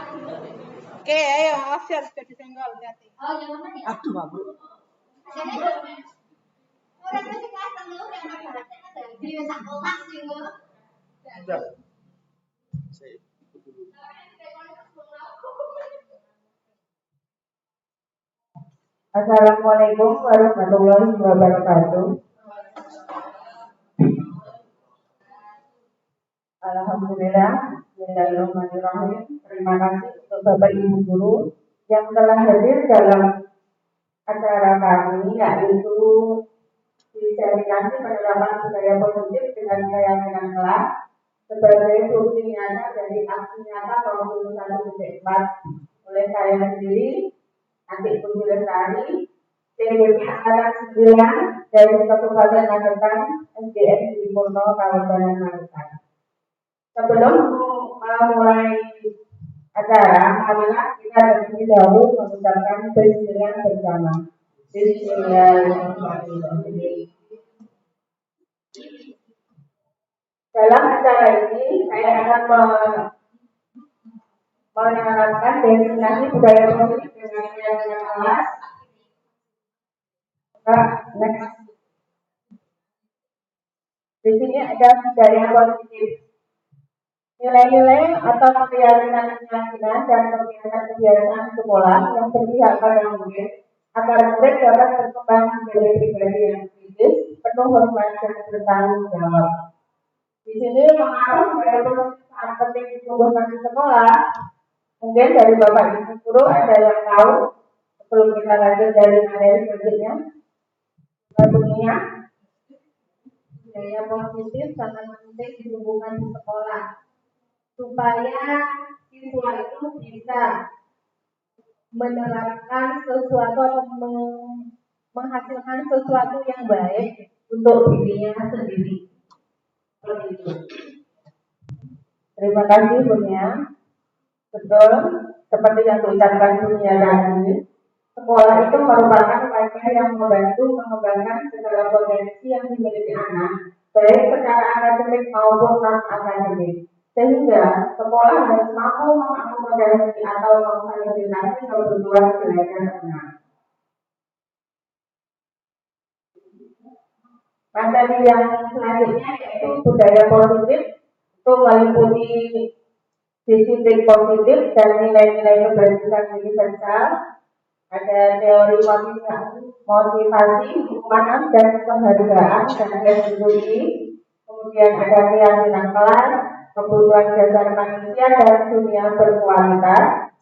Oke, ayo, share sudah disenggol, hati. Oh, yang mana nih? Aduh, Babu. Assalamualaikum warahmatullahi wabarakatuh. Alhamdulillah, bismillahirrahmanirrahim. Terima kasih untuk Bapak Ibu Guru yang telah hadir dalam acara kami, yaitu diseminasi penerapan budaya positif dengan keyakinan kelas sebagai bukti nyata dari aksi nyata tahun 2021 oleh saya sendiri, Adik Puji Lestari, TDP Angkatan 9 dari Kabupaten Magetan, SDN Sipurno, Kabupaten Magetan. Sebelum memulai acara, marilah kita terlebih dahulu mengucapkan bismillah bersama. Bismillahirrahmanirrahim. Dalam acara ini, saya akan menerapkan definisi budaya positif dengan keyakinan kelas. Next. Di sini ada budaya positif. Nilai-nilai atau keyakinan dan kebiasaan sekolah yang berpihak pada murid agar murid dapat berkembang menjadi pribadi yang kritis, penuh hormat dan bertanggung jawab. Di sini pengaruh budaya positif sangat penting ditumbuhkan di sekolah. Mungkin dari Bapak Ibu Guru ada yang tahu sebelum kita lanjut dari materi selanjutnya. Tentunya budaya positif sangat penting ditumbuhkan di sekolah supaya siswa itu bisa menerapkan sesuatu atau menghasilkan sesuatu yang baik untuk dirinya sendiri. Seperti itu. Terima kasih Bunya. Betul, seperti yang diucapkan Bunya tadi, sekolah itu merupakan wadah yang membantu mengembangkan segala potensi yang dimiliki anak, baik secara akademik maupun non-akademik. Sehingga sekolah harus mampu mengakomodasi atau memfasilitasi kebutuhan belajar anak. Materi yang selanjutnya yaitu budaya positif, itu meliputi disiplin positif dan nilai-nilai kebajikan universal. Ada teori motivasi, hukuman dan penghargaan dan restitusi. Kemudian ada keyakinan kelas, kebutuhan dasar manusia dan dunia berkualitas.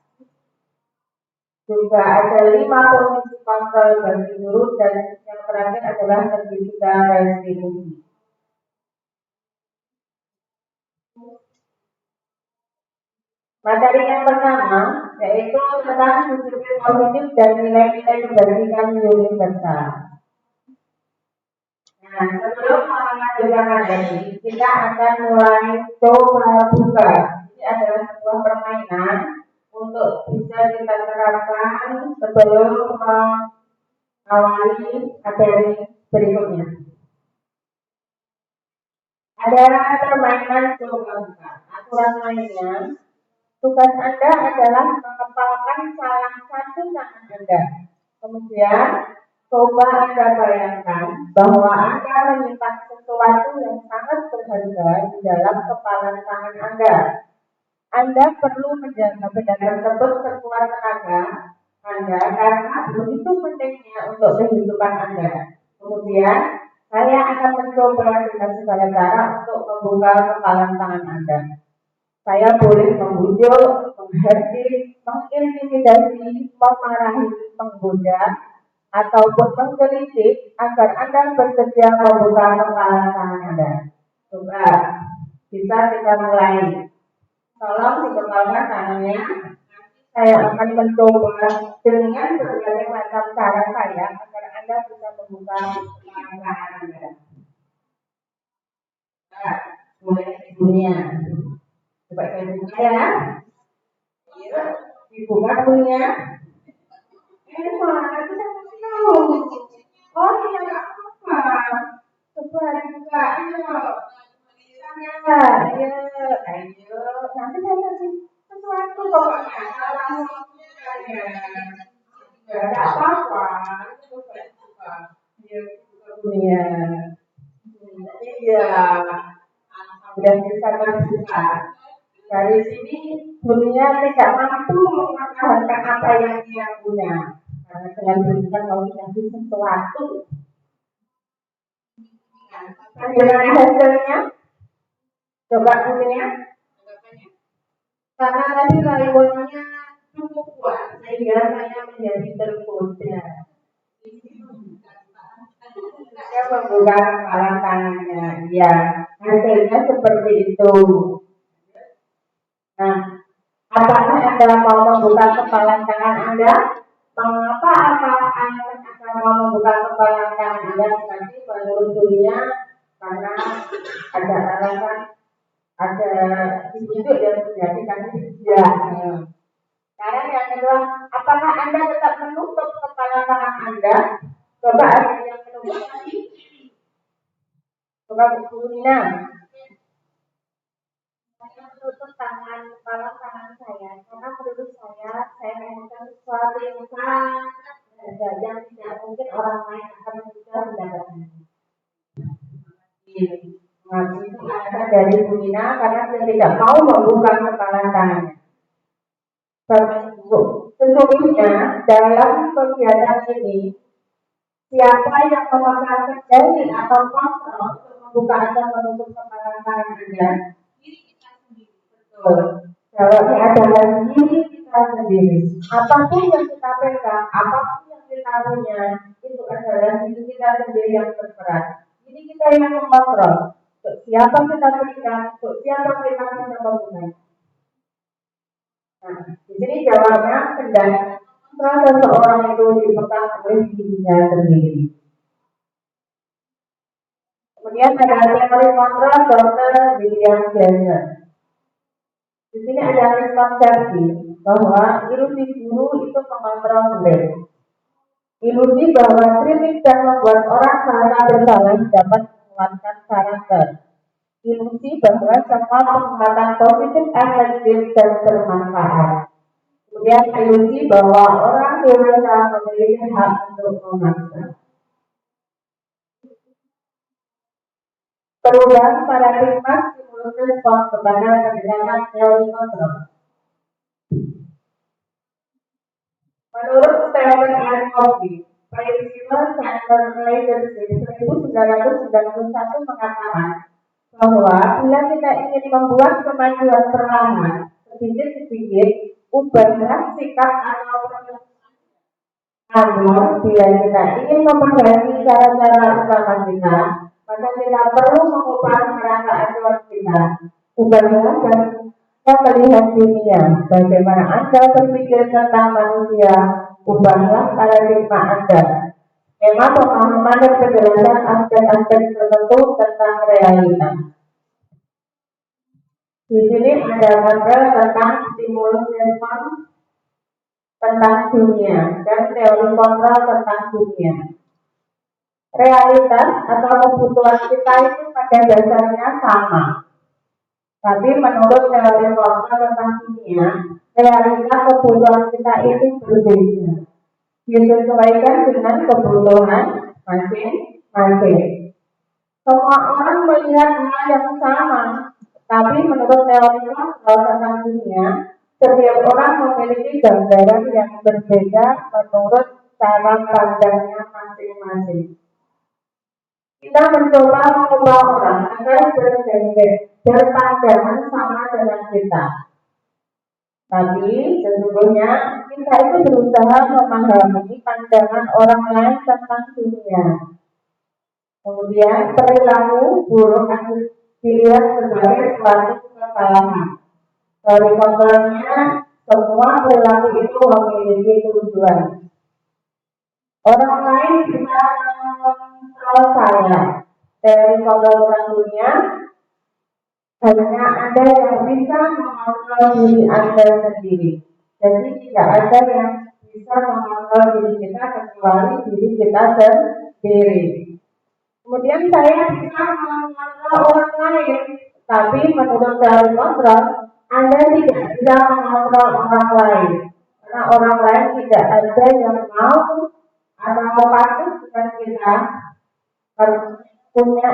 Juga ada 5 fungsi kontrol bagi guru dan yang terakhir adalah sertifikat restitusi. Materi yang pertama yaitu tentang disiplin positif dan nilai-nilai kebajikan universal. Nah, sebelum melanjutkan materi, kita akan mulai coba buka. Ini adalah sebuah permainan untuk bisa kita terapkan sebelum mengawali materi berikutnya. Ada permainan coba buka. Aturan mainnya, tugas Anda adalah mengepalkan salah satu tangan Anda. Kemudian coba Anda bayangkan bahwa Anda menyimpan sesuatu yang sangat berharga di dalam kepalan tangan Anda. Anda perlu menjaga benda tersebut sekuat tenaga Anda karena begitu pentingnya untuk kehidupan Anda. Kemudian saya akan mencoba dengan segala cara untuk membuka kepalan tangan Anda. Saya boleh membujuk, mengherdik, mengintimidasi, memarahi, menggoda, ataupun menggelitik agar Anda bersedia membuka kepalan tangan Anda. Coba, bisa kita mulai. Tolong dikepalkan tangannya. Saya akan mencoba dengan berbagai macam cara saya agar Anda bisa membuka kepalan tangan Anda. Nah, mulai ibunya. Coba saya buka ya. Dibuka punya. Mana kita tahu? Oh iya, apa? Coba dibuka. Ayo. Ayo. Nanti saya kasih sesuatu pokoknya. Gak ada apa-apa. Dunia. Jadi ya sudah bisa terbuka. Dari sini dunia tidak mampu mempertahankan apa yang dia punya. Karena dengan dunia mau dikasih sesuatu. Bagaimana hasilnya? Coba dunia. Karena tadi rayuannya cukup kuat, sehingga saya menjadi tergoda. Saya membuka kepala tangannya, ya hasilnya seperti itu. Nah, apakah Anda mau membuka kepala tangan Anda? Mengapa Anda mau membuka kepala tangan Anda? Nanti menurut dunia, karena ada alasan, ada hidup yang terjadi karena dia. Sekarang yang kedua, apakah Anda tetap menutup kepala tangan Anda? Coba ada yang menutup lagi. Coba Nina. Saya menutup tangan kepala tangan saya karena menurut saya melakukan sesuatu yang sangat berharga yang tidak mungkin orang lain akan bisa mendapatkannya. Itu alasan dari Nina karena saya tidak mau membuka kepala tangannya. Sesungguhnya dalam kegiatan ini, siapa yang memegang kendali atau kontrol untuk membuka atau menutup kepala tangan Anda? Betul. Jawabnya adalah diri kita sendiri. Apapun yang kita pegang, apapun yang kita punya, itu adalah diri kita sendiri yang berperan. Jadi kita yang mengontrol. Untuk siapa kita berikan, untuk siapa kita bisa membuka. Nah, di sini jawabnya kendali seseorang itu dipegang oleh dirinya sendiri. Kemudian ada teori kontrol Dr. William James. Di sini ada miskonsepsi bahwa ilusi guru itu mengontrol murid. Ilusi bahwa kritik dan membuat orang salah bersalah dapat menguatkan karakter. Ilusi bahwa semua penguatan positif efektif dan bermanfaat. Kemudian ilusi bahwa orang dewasa memiliki hak untuk memaksa. Perubahan paradigma stimulus respons kepada pendekatan teori kontrol. Menurut Stephen R. Covey, Principal Center Leadership 1991 mengatakan bahwa bila kita ingin membuat kemajuan perlahan, sedikit-sedikit, ubahlah sikap atau namun bila kita ingin memperbaiki cara-cara utama kita, maka kita perlu mengubah kerangka acuan kita. Ubahlah dan melihat dunia, bagaimana Anda berpikir tentang manusia, ubahlah paradigma Anda. Memang pemahaman dan penjelasan aspek-aspek tertentu tentang realita. Di sini ada tabel tentang stimulus respons tentang dunia dan teori kontrol tentang dunia. Realitas atau kebutuhan kita itu pada dasarnya sama. Tapi menurut teori kontrol tentang dunia, realitas kebutuhan kita itu berbeda. Disesuaikan dengan kebutuhan masing-masing. Semua orang melihat hal yang sama, tapi menurut teori kontrol tentang dunia, setiap orang memiliki gambaran yang berbeda menurut cara pandangnya masing-masing. Kita mencoba mengubah orang agar berpandangan sama dengan kita. Tapi sesungguhnya kita itu berusaha memahami pandangan orang lain tentang dunia. Kemudian perilaku buruk akan dilihat sebagai suatu kesalahan. Dari kontrolnya, semua perilaku itu memiliki tujuan. Orang lain bisa mengontrol saya. Dari kontrol tentang dunia, hanya Anda yang bisa mengontrol diri Anda sendiri. Jadi tidak ada yang bisa mengontrol diri kita kecuali diri kita sendiri. Kemudian saya bisa mengontrol orang lain, tapi menurut teori kontrol, Anda tidak bisa mengontrol orang lain. karena orang lain tidak ada yang mau atau patuh dengan kita harus punya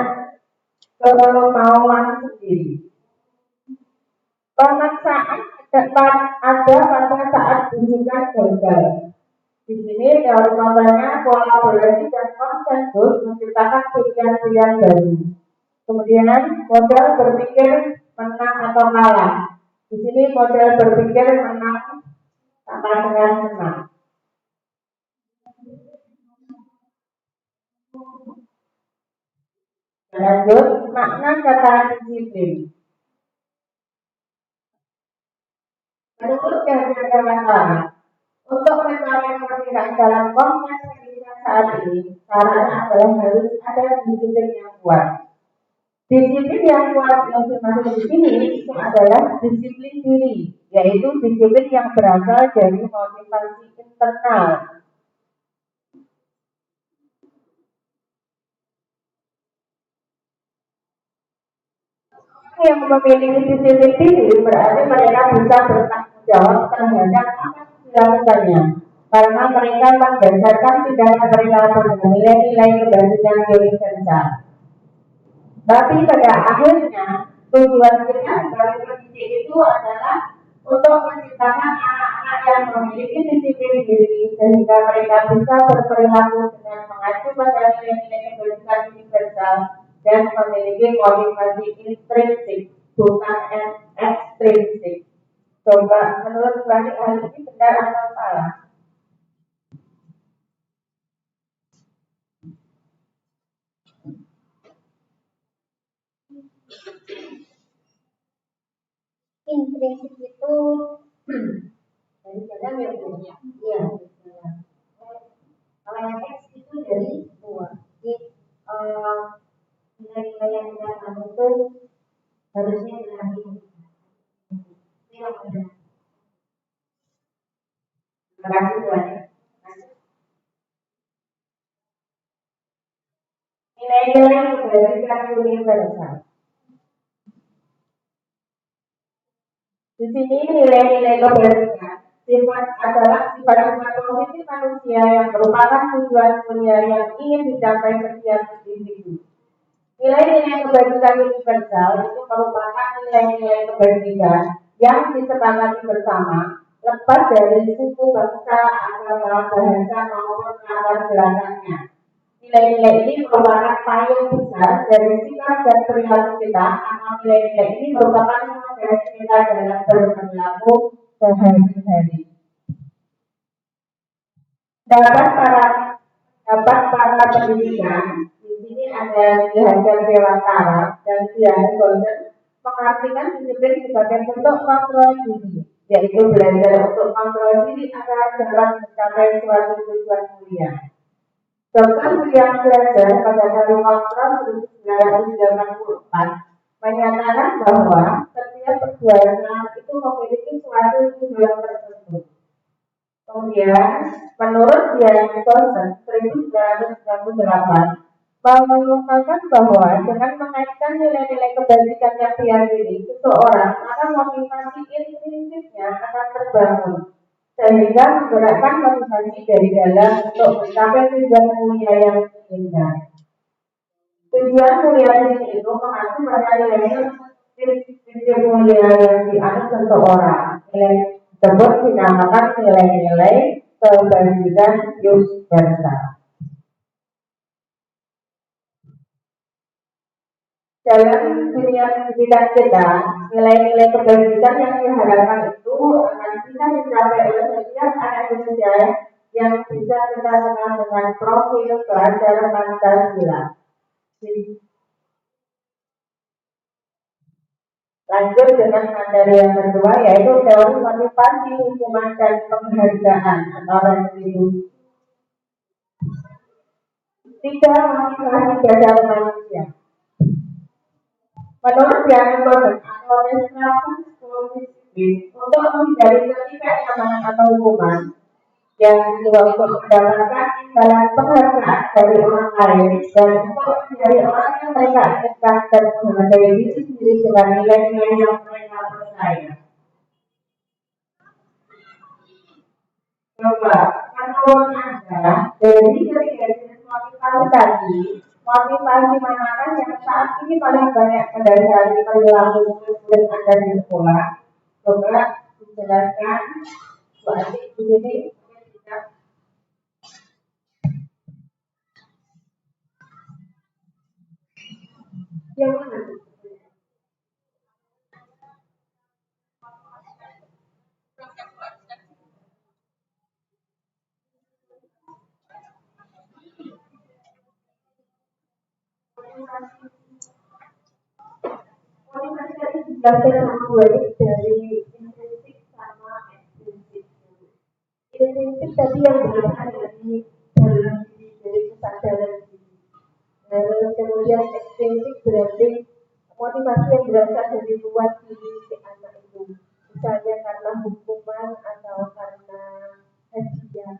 kemauan sendiri. Pemaksaan ada pada saat tunjukkan gagal. Di sini teori contohnya kolaborasi dan konsensus menciptakan pilihan-pilihan baru. Kemudian model berpikir menang atau kalah. Di sini model berpikir menang sama dengan menang. Lanjut, makna kata disiplin. Menurut kajian untuk mencapai perbedaan dalam konteks pendidikan saat ini, caranya adalah harus ada disiplin yang kuat. Disiplin yang kuat yang dimaksud di sini itu adalah disiplin diri, yaitu disiplin yang berasal dari motivasi internal. Yang memiliki disiplin diri berarti mereka bisa bertanggung jawab terhadap apa yang dilakukannya, karena mereka berdasarkan tindakan mereka dengan nilai-nilai kebajikan universal. Tapi pada akhirnya tujuan kita sebagai pendidik itu adalah untuk menciptakan anak-anak yang memiliki disiplin diri sehingga mereka bisa berperilaku dengan mengacu pada nilai-nilai kebajikan universal dan memiliki motivasi intrinsik bukan ekstrinsik. Coba menurut Mbak hal ini benar atau salah? Intrinsik itu dari dalam ya Bu? Iya. Kalau yang X itu dari luar. Jadi nilai-nilai yang kita tahu itu harusnya dilatih. Itu yang benar. Terima kasih Tuhan. Nilai-nilai kebajikan universal. Di sini nilai-nilai kebajikan sifat adalah sifat-sifat positif manusia yang merupakan tujuan mulia yang ingin dicapai setiap individu. Nilai-nilai kebajikan universal itu merupakan nilai-nilai kebajikan yang disepakati bersama, lepas dari suku, bangsa, agama, bahasa maupun latar belakangnya. Nilai-nilai ini merupakan payung besar dari sikap dan perilaku kita, karena nilai-nilai ini merupakan fondasi kita dalam berperilaku sehari-hari. Dapat para pendidikan, di sini ada Ki Hajar Dewantara dan Ki Hajar Golden mengartikan disiplin sebagai bentuk kontrol diri, yaitu belajar untuk kontrol diri agar dapat mencapai suatu tujuan mulia. Dr. William Glasser pada tahun 1984 menyatakan bahwa setiap perjuangan itu memiliki suatu tujuan tertentu. Kemudian, menurut Diane Dawson 1998 mengungkapkan bahwa dengan mengaitkan nilai-nilai kebajikan yang diyakini seseorang, maka motivasi intrinsiknya akan terbangun, sehingga menggerakkan motivasi dari dalam untuk mencapai tujuan mulia yang diinginkan. Tujuan mulia di sini itu mengacu pada nilai-nilai mulia yang dianut seseorang. Nilai tersebut dinamakan nilai-nilai kebajikan universal. Dalam dunia pendidikan kita, nilai-nilai kebajikan yang diharapkan itu akan bisa dicapai oleh setiap anak Indonesia yang bisa kita kenal dengan profil pelajar Pancasila. Lanjut dengan materi yang kedua, yaitu teori motivasi, hukuman, dan penghargaan atau retribusi. 3 motivasi dasar manusia. Menurut Diane Gordon atau Restoratif untuk menghindari ketidaknyamanan atau hukuman yang kedua untuk mendapatkan imbalan penghargaan dari orang lain dan untuk menjadi orang yang mereka inginkan dan menghargai diri sendiri dengan nilai-nilai yang mereka percaya. Coba, menurut Anda, dari ketiga jenis motivasi tadi, motivasi manakah yang saat ini paling banyak mendasari perilaku murid Anda di sekolah? Coba dijelaskan, Bu Atik di sini. Yang mana? Motivasi tadi dijelaskan sama Bu Atik dari intrinsik sama ekstrinsik. Intrinsik tadi yang berasal dari dalam diri, dari kesadaran diri. Kemudian ekstrinsik berarti motivasi yang berasal dari luar diri si anak itu, misalnya karena hukuman atau karena hadiah.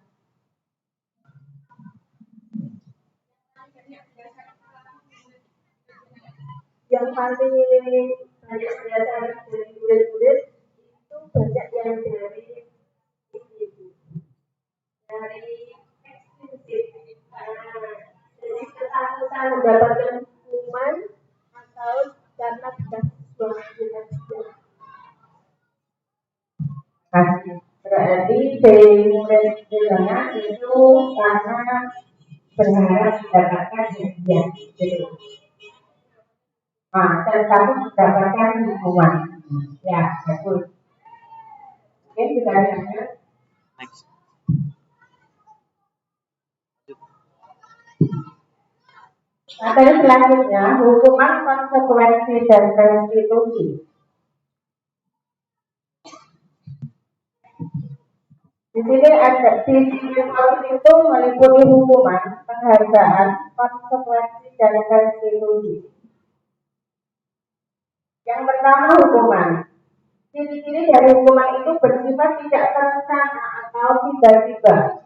Yang paling banyak berdasar dari murid-murid itu banyak yang dari ekstrinsik, jadi ketakutan mendapatkan hukuman atau karena sudah berarti dari murid bilangnya itu karena berharap mendapatkan hadiah gitu. Dan takut mendapatkan hukuman. Ya, bagus. Oke, kita lihat. Materi selanjutnya, hukuman, konsekuensi, dan restitusi. Di sini ada di sini itu meliputi hukuman, penghargaan, konsekuensi, dan restitusi. Yang pertama hukuman. Ciri-ciri dari hukuman itu bersifat tidak terencana atau tiba-tiba.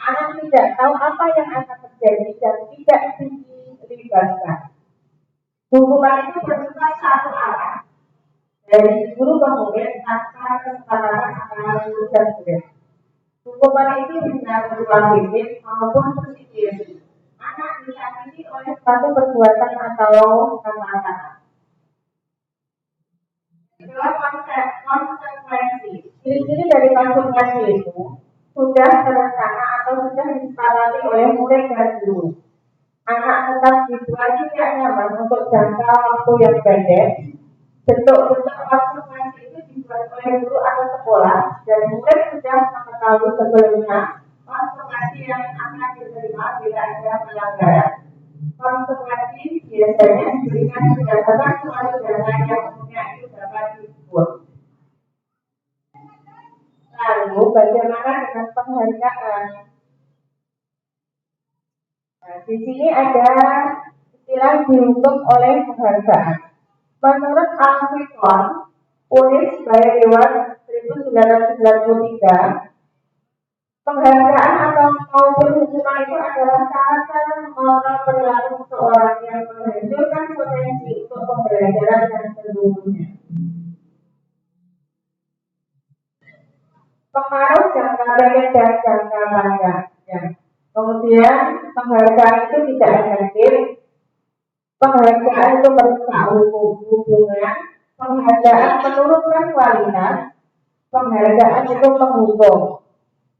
Anak tidak tahu apa yang akan terjadi dan tidak dilibatkan. Hukuman itu bersifat satu arah, dari guru ke murid tanpa kesepakatan antara guru dan murid. Hukuman itu bisa berupa fisik maupun psikis. Anak disakiti oleh suatu perbuatan atau kata-kata. Kedua, konsekuensi. Ciri-ciri dari konsekuensi itu sudah terencana atau sudah disepakati oleh murid dan guru. Anak tetap dibuat tidak nyaman untuk jangka waktu yang pendek. Bentuk-bentuk konsekuensi itu dibuat oleh guru atau sekolah dan murid sudah mengetahui sebelumnya konsekuensi yang akan diterima bila ada pelanggaran. Konsekuensi biasanya diberikan berdasarkan suatu data yang umumnya itu dapat diukur. Lalu bagaimana dengan penghargaan? Nah, di sini ada istilah dihukum oleh penghargaan. Menurut Alfikon, Pulis by Reward 1993, penghargaan atau maupun hukuman itu adalah cara-cara mengontrol perilaku seseorang yang menghancurkan potensi untuk pembelajaran dan seluruhnya. Pengaruh jangka pendek dan jangka panjang. Ya. Kemudian penghargaan itu tidak efektif. Penghargaan itu merusak hubungan. Penghargaan menurunkan kualitas. Penghargaan itu menghukum.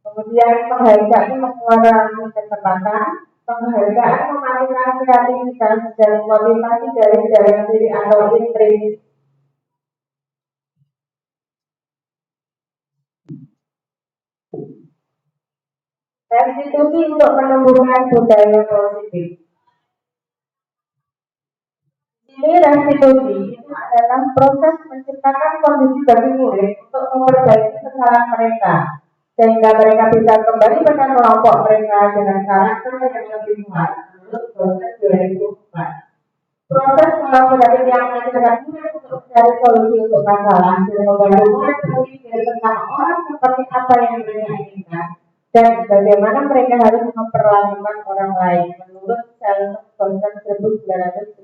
Kemudian penghargaan mengurangi kecepatan. Penghargaan mematikan kreativitas dan motivasi dari dalam diri atau intrinsik. Restitusi untuk menumbuhkan budaya positif. Ini restitusi itu adalah proses menciptakan kondisi bagi murid untuk memperbaiki kesalahan mereka, sehingga mereka bisa kembali pada kelompok mereka dengan karakter yang lebih kuat menurut proses 2004. Proses kolaboratif yang menghasilkan murid untuk mencari solusi untuk masalah dan membantu murid berpikir tentang orang seperti apa yang mereka inginkan dan bagaimana mereka harus memperlakukan orang lain menurut Self Concept 1996.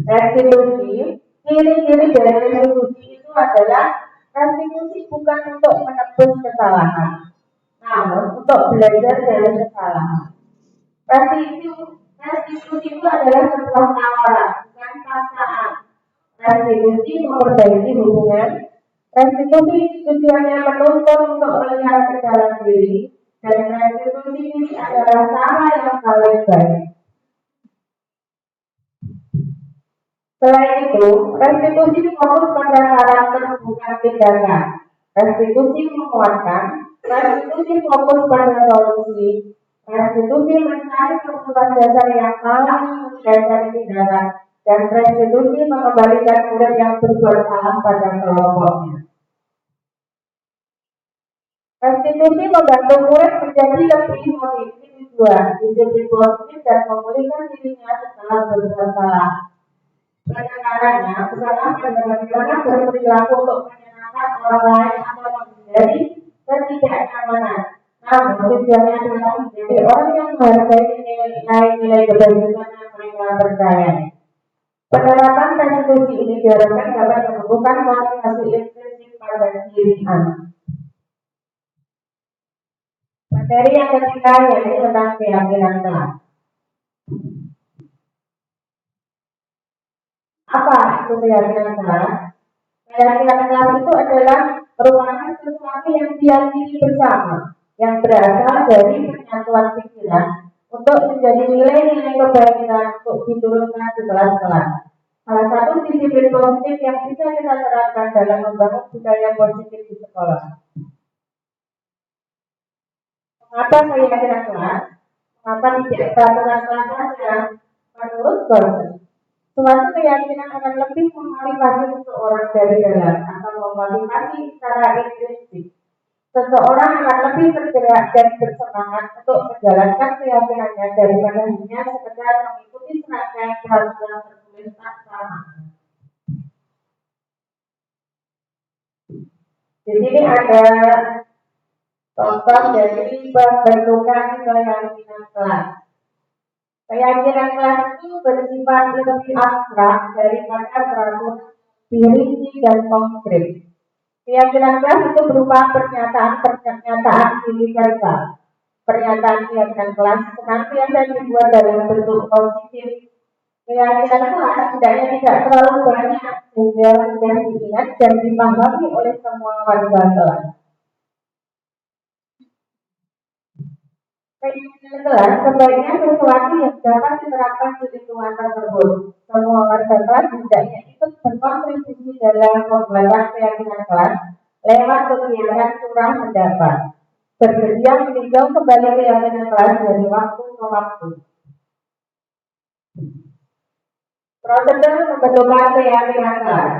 Restitusi, ciri-ciri dari restitusi itu adalah Restitusi bukan untuk menebus kesalahan, namun untuk belajar dari kesalahan. Restitusi itu adalah sebuah tawaran, bukan paksaan. Restitusi memperbaiki hubungan. Restitusi tujuannya menuntut untuk melihat ke dalam diri, dan restitusi ini adalah cara yang paling baik. Selain itu, restitusi fokus pada karakter bukan tindakan. Restitusi menguatkan. Restitusi fokus pada solusi. Restitusi mencari kebutuhan dasar yang salah mendasari tindakan. Dan restitusi mengembalikan murid yang berbuat salah pada kelompoknya. Restitusi membantu murid menjadi lebih memiliki tujuan, disiplin positif, dan memulihkan dirinya setelah berbuat salah. Penekatannya, kesalahan bagaimana berperilaku untuk menyenangkan orang lain atau menghindari ketidaknyamanan. Namun, tujuannya adalah menjadi orang yang menghargai nilai-nilai kebajikan yang mereka percaya. Penerapan restitusi ini diharapkan dapat menumbuhkan motivasi intrinsik pada diri anak. Materi yang ketiga yaitu tentang keyakinan kelas. Apa itu keyakinan kelas? Keyakinan kelas itu adalah merupakan sesuatu yang diyakini bersama, yang berasal dari penyatuan pikiran untuk menjadi nilai-nilai kebaikan untuk diturunkan di kelas-kelas. Salah satu disiplin positif yang bisa kita terapkan dalam membangun budaya positif di sekolah. Mengapa keyakinan kelas? Mengapa tidak peraturan kelas saja? Menurut Gorsen, suatu keyakinan akan lebih memotivasi seseorang dari dalam atau memotivasi secara intrinsik. Seseorang akan lebih bergerak dan bersemangat untuk menjalankan keyakinannya daripada hanya sekedar mengikuti serangkaian peraturan tertulis tak sama. Di sini ada contoh dari pembentukan keyakinan kelas. Keyakinan kelas itu bersifat lebih abstrak daripada peraturan dirinci dan konkret. Keyakinan kelas itu berupa pernyataan universal. Pernyataan keyakinan kelas senantiasa dibuat dalam bentuk positif. Keyakinan kelas hendaknya tidak terlalu banyak sehingga mudah diingat dan dipahami oleh semua warga kelas. Keyakinan kelas sebaiknya sesuatu yang dapat diterapkan di lingkungan tersebut. Semua warga kelas hendaknya ikut berkontribusi dalam pembuatan keyakinan kelas lewat kegiatan curah pendapat. Bersedia meninjau kembali keyakinan kelas dari waktu ke waktu. Prosedur pembentukan keyakinan kelas.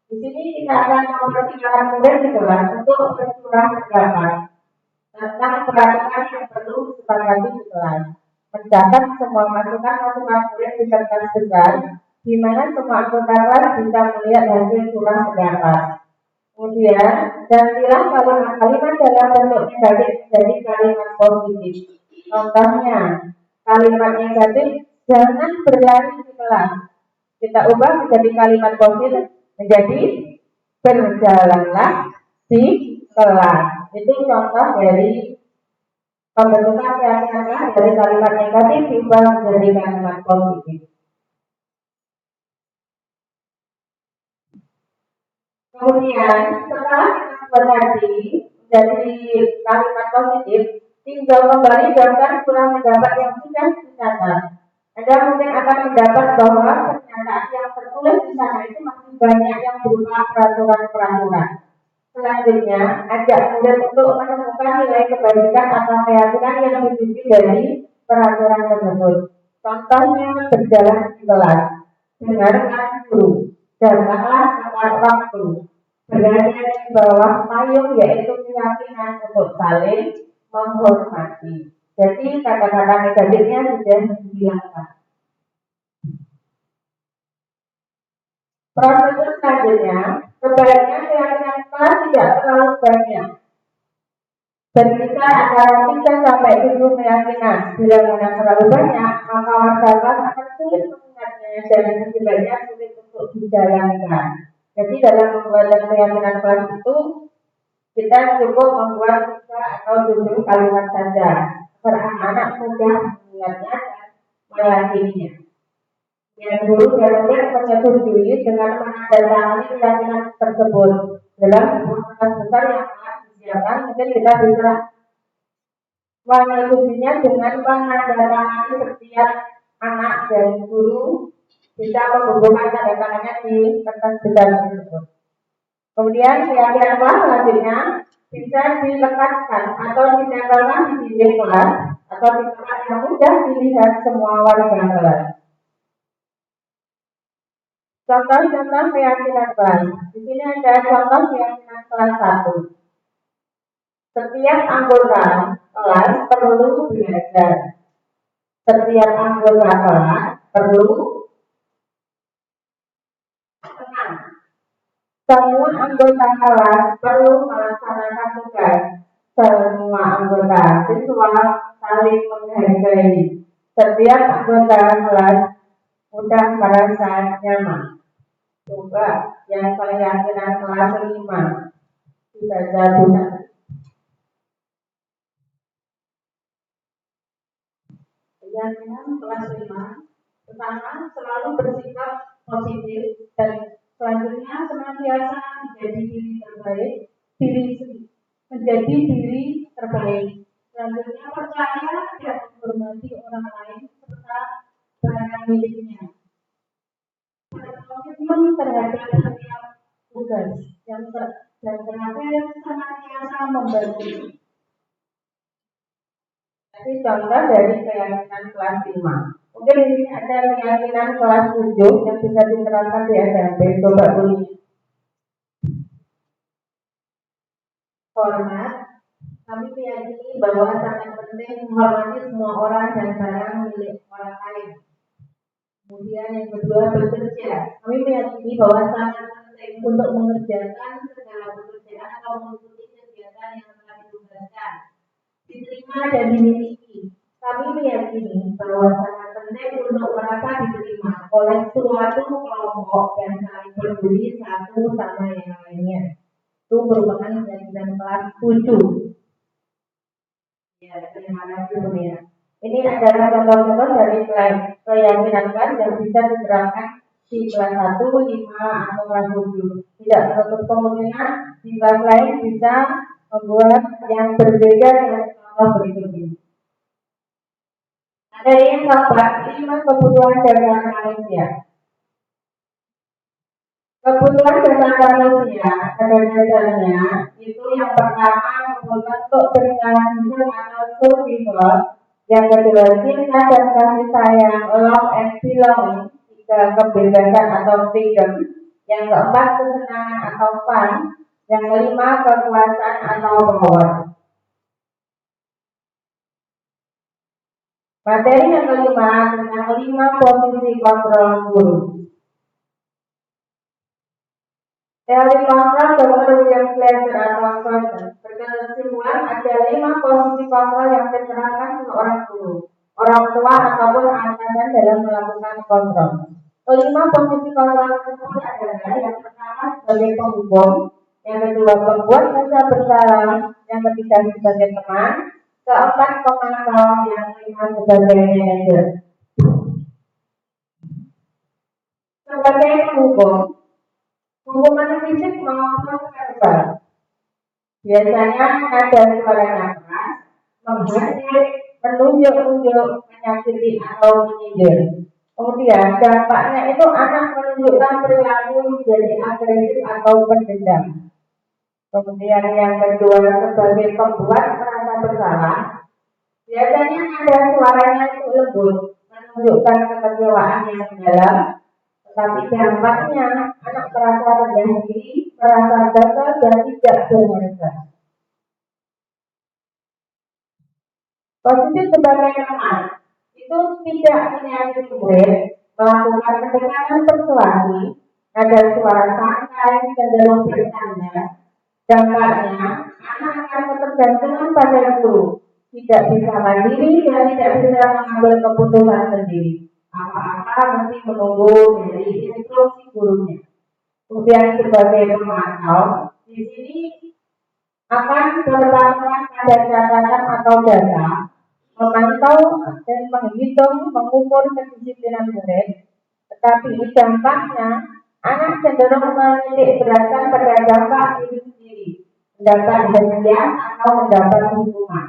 Di sini kita akan mempersilahkan murid di kelas untuk bercurah pendapat tentang peraturan yang perlu disepakati di kelas. Mencatat semua masukan-masukan murid di kertas besar, di mana semua anggota kelas bisa melihat hasil curah pendapat. Kemudian, gantilah kalimat-kalimat dalam bentuk negatif menjadi kalimat positif. Contohnya, kalimat negatif jangan berlari di kelas. Kita ubah menjadi kalimat positif menjadi berjalanlah di kelas. Itu contoh dari pembentukan keyakinan kelas dari kalimat negatif diubah menjadi kalimat positif. Kemudian setelah kita buat tadi menjadi kalimat positif, tinggal kembali daftar curah pendapat yang sudah dicatat. Anda mungkin akan mendapat bahwa pernyataan yang tertulis di sana itu masih banyak yang berupa peraturan-peraturan. Selanjutnya, ajak murid untuk menemukan nilai kebaikan atau keyakinan yang dimiliki dari peraturan tersebut. Contohnya berjalan di kelas, dengarkan guru, jagalah tepat waktu, berada di bawah payung yaitu keyakinan untuk saling menghormati. Jadi kata-kata negatifnya sudah dihilangkan. Prosedur selanjutnya, sebaiknya keyakinan kelas tidak terlalu banyak. Berkisar antara 3 sampai 7 keyakinan. Bila mana terlalu banyak, maka warga kelas akan sulit mengingatnya dan sebaiknya sulit untuk dijalankan. Jadi dalam pembuatan keyakinan kelas itu kita cukup membuat 3 atau 7 kalimat saja agar anak-anak mudah mengingatnya dan meyakininya. Yang guru diharapkan menyetujui dengan menandatangani keyakinan tersebut dalam sebuah kertas besar yang telah disediakan. Mungkin kita bisa menyetujuinya dengan menandatangani setiap anak dan guru bisa menghubungkan tanda tangannya di kertas besar tersebut. Kemudian keyakinan kelas selanjutnya bisa dilekatkan atau ditempelkan di dinding kelas atau di tempat yang mudah dilihat semua warga kelas. Contoh-contoh keyakinan kelas. Di sini ada contoh keyakinan kelas 1. Setiap anggota kelas perlu belajar. Setiap anggota kelas perlu tenang. Semua anggota kelas perlu melaksanakan tugas. Semua anggota siswa saling menghargai. Setiap anggota kelas mudah merasa nyaman. Coba yang keyakinan kelas 5 dibaca guna. Keyakinan kelas 5 pertama, selalu bersikap positif dan selanjutnya senantiasa menjadi diri terbaik, menjadi diri terbaik. Selanjutnya percaya dan menghormati orang lain serta barang miliknya. Berkomitmen terhadap setiap tugas dan terakhir senantiasa membantu. Jadi contoh dari keyakinan kelas 5. Mungkin ini ada keyakinan kelas 7 yang bisa diterapkan di SMP. Coba tulis. Hormat. Kami meyakini bahwa sangat penting menghormati semua orang dan barang milik orang lain. Kemudian yang kedua, bekerja. Kami meyakini bahwa sangat penting untuk mengerjakan segala pekerjaan atau mengikuti kegiatan yang telah ditugaskan, diterima dan dimiliki. Kami meyakini bahwa sangat penting untuk merasa diterima oleh suatu kelompok dan saling peduli satu sama yang lainnya. Itu merupakan keyakinan kelas 7. Ya, terima kasih Bu ya. Ini adalah contoh-contoh dari keyakinan kelas yang bisa diterapkan di kelas 1, 5, atau kelas 7. Tidak menutup kemungkinan di kelas lain bisa membuat yang berbeda dengan contoh berikut ini. Ada yang keempat, 5 kebutuhan dasar manusia. Kebutuhan dasar manusia pada dasarnya itu yang pertama kebutuhan untuk bertahan hidup atau survival, yang kedua cinta dan kasih sayang, love and belonging, kebebasan atau freedom, yang keempat kesenangan atau fun, yang kelima kekuasaan atau power. Materi yang kelima tentang 5 posisi kontrol guru. Teori kontrol Dr. William Glasser atau Glasser berkesimpulan ada 5 posisi kontrol yang diterapkan seorang guru, orang tua ataupun atasan dalam melakukan kontrol. Kelima posisi kontrol tersebut adalah yang pertama sebagai penghukum, yang kedua pembuat rasa bersalah, yang ketiga sebagai teman, keempat pemantau, yang kelima sebagai manajer. Sebagai penghukum, hukuman fisik maupun verbal. Biasanya ada suara yang keras, menghasut, menunjuk-nunjuk, menyakiti atau menyindir. Kemudian dampaknya itu anak menunjukkan perilaku menjadi agresif atau pendendam. Kemudian yang kedua sebagai pembuat merasa bersalah. Biasanya ada suaranya itu lembut, menunjukkan kekecewaan yang dalam. Tetapi dampaknya anak merasa rendah diri, merasa gagal dan tidak berharga. Posisi sebagai teman itu tidak menyakiti murid, melakukan pendekatan persuasi, ada suara santai, cenderung bercanda. Dampaknya anak akan ketergantungan pada guru, tidak bisa mandiri dan tidak bisa mengambil keputusan sendiri. Apa-apa mesti menunggu dari instruksi gurunya. Kemudian sebagai pemantau, di sini akan berlakukan pada catatan atau data, memantau dan menghitung, mengukur kedisiplinan murid, tetapi dampaknya anak cenderung menitik beratkan pada dampak itu sendiri, mendapat hadiah atau mendapat hukuman.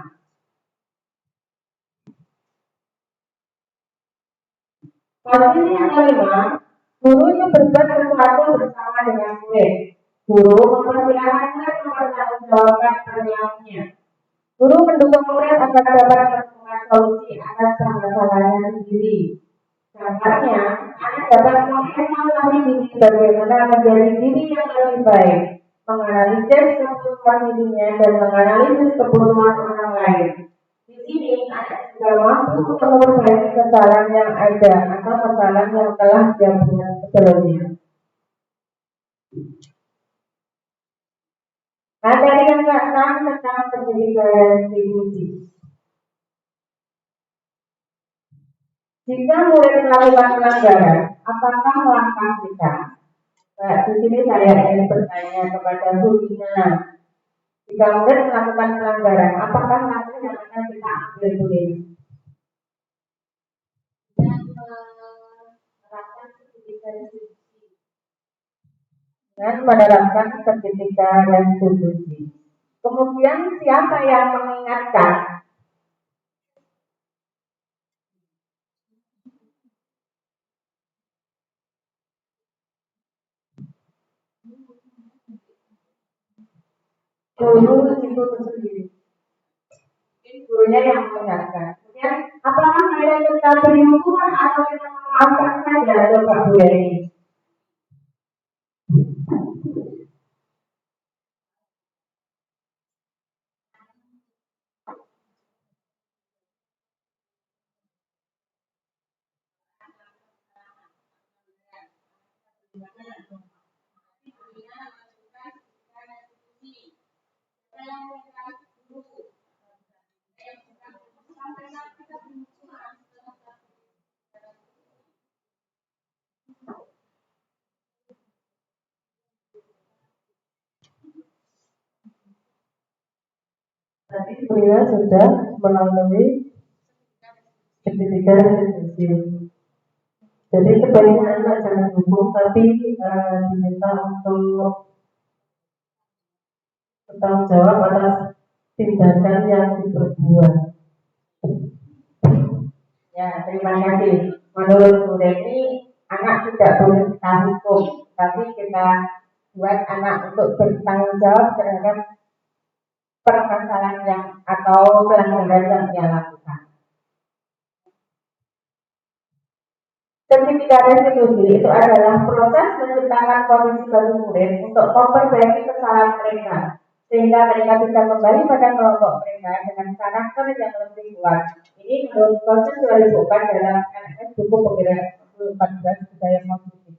Posisi yang kelima, guru itu berbuat sesuatu bersama dengan murid. Guru mempersilahkan murid mempertanggungjawabkan perilakunya. Guru mendukung murid agar dapat menemukan solusi atas permasalahannya sendiri. Dampaknya, anak dapat mengevaluasi diri bagaimana menjadi diri yang lebih baik, menganalisis kebutuhan dirinya dan menganalisis kebutuhan orang lain. Di sini, anak juga mampu untuk memperbaiki kesalahan yang ada atau kesalahan yang telah dia buat sebelumnya. Materi yang ke-6 tentang pendidikan distribusi. Jika murid melakukan pelanggaran, apakah langkah kita? Nah, di sini saya ingin bertanya kepada Bu Dina. Jika murid melakukan pelanggaran, apakah langkah yang akan kita ambil boleh? Dan menerapkan sertifikat restitusi. Kemudian siapa yang mengingatkan? Guru itu sendiri. Gurunya yang mengingatkan. Kemudian apakah kita beri hukuman atau kita memaafkan saja Bapak Bu ini? Tadi Prina sudah melalui sertifikat restitusi. Jadi sebaiknya anak jangan hukum, tapi diminta untuk bertanggung jawab atas tindakan yang diperbuat. Ya, terima kasih. Menurut Bu Reni, anak tidak boleh kita hukum, tapi kita buat anak untuk bertanggung jawab terhadap permasalahan yang atau pelanggaran yang dia lakukan. Sertifikat restitusi itu adalah proses menciptakan kondisi bagi murid untuk memperbaiki kesalahan mereka, sehingga mereka bisa kembali pada kelompok mereka dengan karakter yang lebih kuat. Ini menurut proses 2004 dalam LMS buku penggerak 2014 budaya positif.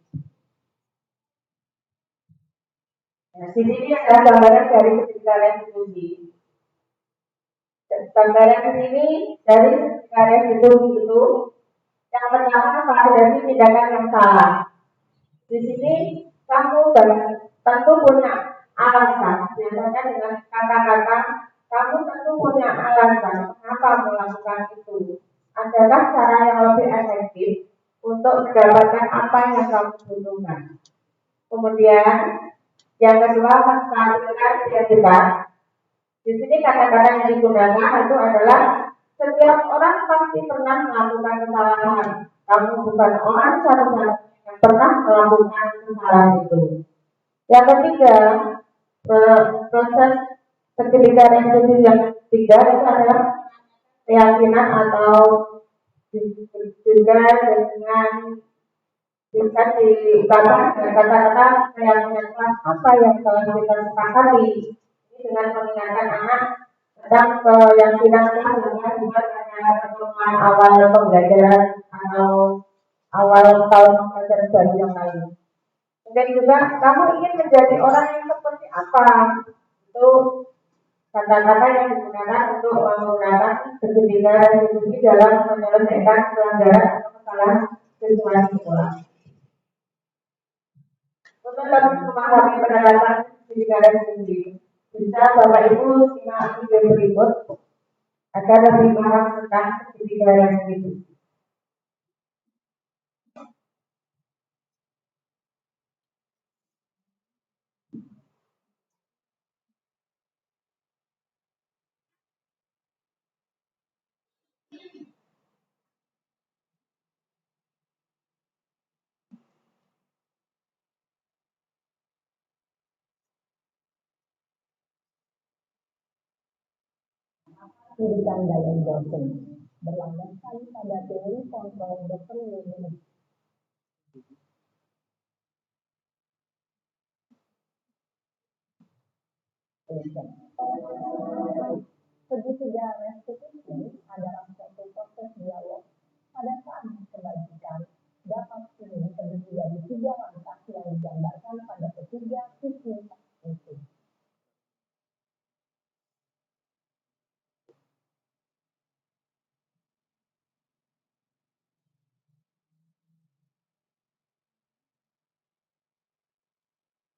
Nah, di sini ada gambaran dari sertifikat restitusi. Gambaran di sini dari sertifikat restitusi itu yang pertama validasi tindakan yang salah. Di sini kamu tentu punya alasan, biasanya dengan kata-kata kamu tentu punya alasan kenapa melakukan itu. Adalah cara yang lebih efektif untuk mendapatkan apa yang kamu butuhkan. Kemudian yang kedua, menstabilkan identitas. Di sini kata-kata yang digunakan itu adalah setiap orang pasti pernah melakukan kesalahan. Kamu bukan orang satu-satunya yang pernah melakukan kesalahan itu. Yang ketiga, proses sertifikat restitusi yang ketiga itu adalah keyakinan atau juga dengan bisa diungkapkan dengan kata-kata keyakinan apa yang telah kita sepakati dengan mengingatkan anak tentang keyakinan dengan juga pertemuan awal pembelajaran atau awal tahun pelajaran baru yang lalu. Dan juga kamu ingin menjadi orang yang seperti apa? Itu kata-kata yang digunakan untuk menggunakan sertifikat restitusi dalam menyelesaikan pelanggaran atau kesalahan situasi sekolah. Untuk lebih memahami pendekatan negara sendiri, bisa Bapak Ibu simak video berikut agar lebih paham tentang negara sendiri. Pendidikan Dian Johnson berlandaskan pada teori kontrol Dr. William Wilson. Segitiga restitusi adalah suatu proses dialog pada saat kebajikan dapat terdiri dari 3 langkah yang digambarkan pada ketiga sisi itu.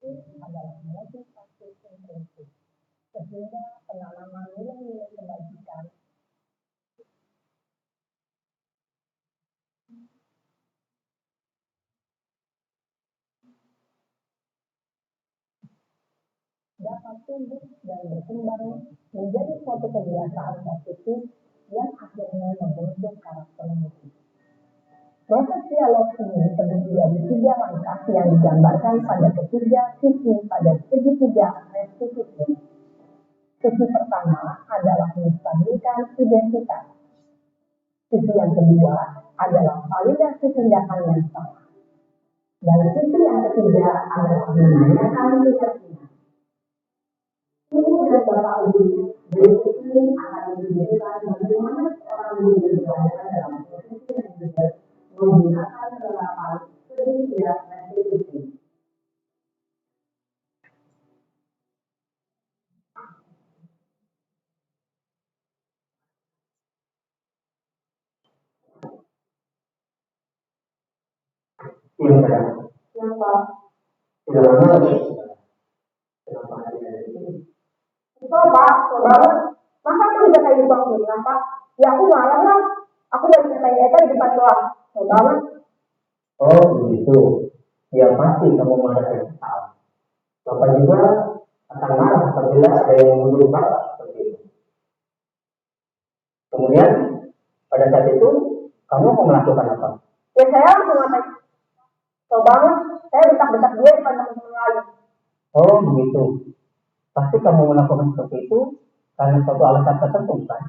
Adalah motivasi intrinsik, sehingga penanaman nilai-nilai kebajikan dapat tumbuh dan berkembang menjadi suatu kebiasaan positif yang akhirnya membentuk karakter musik. Proses dialog ini terdiri dari 3 langkah yang digambarkan pada ketiga sisi pada segitiga restitusi. Sisi pertama adalah menstabilkan identitas. Sisi yang kedua adalah validasi tindakan yang salah. Dan sisi yang ketiga adalah menanyakan keyakinan. Ini dan Bapak Ibu, berikut ini akan menunjukkan bagaimana seorang guru berada dalam posisi yang berbeda menggunakan penerapan segitiga restitusi. yang Pak. Itu Pak, banget. Masa aku bisa kayak di bangku Pak? Ya aku malam lah. Aku udah bisa kayak Eka di depan kelas. Banget. Oh begitu. Ya pasti kamu marah dan kesal. Bapak juga akan marah apabila ada yang menuduh Bapak seperti itu. Kemudian pada saat itu kamu mau melakukan apa? Ya saya langsung ngapain? Banget. Saya desak-desak dia di depan teman-teman lain. Oh begitu. Pasti kamu melakukan seperti itu karena suatu alasan tertentu kan?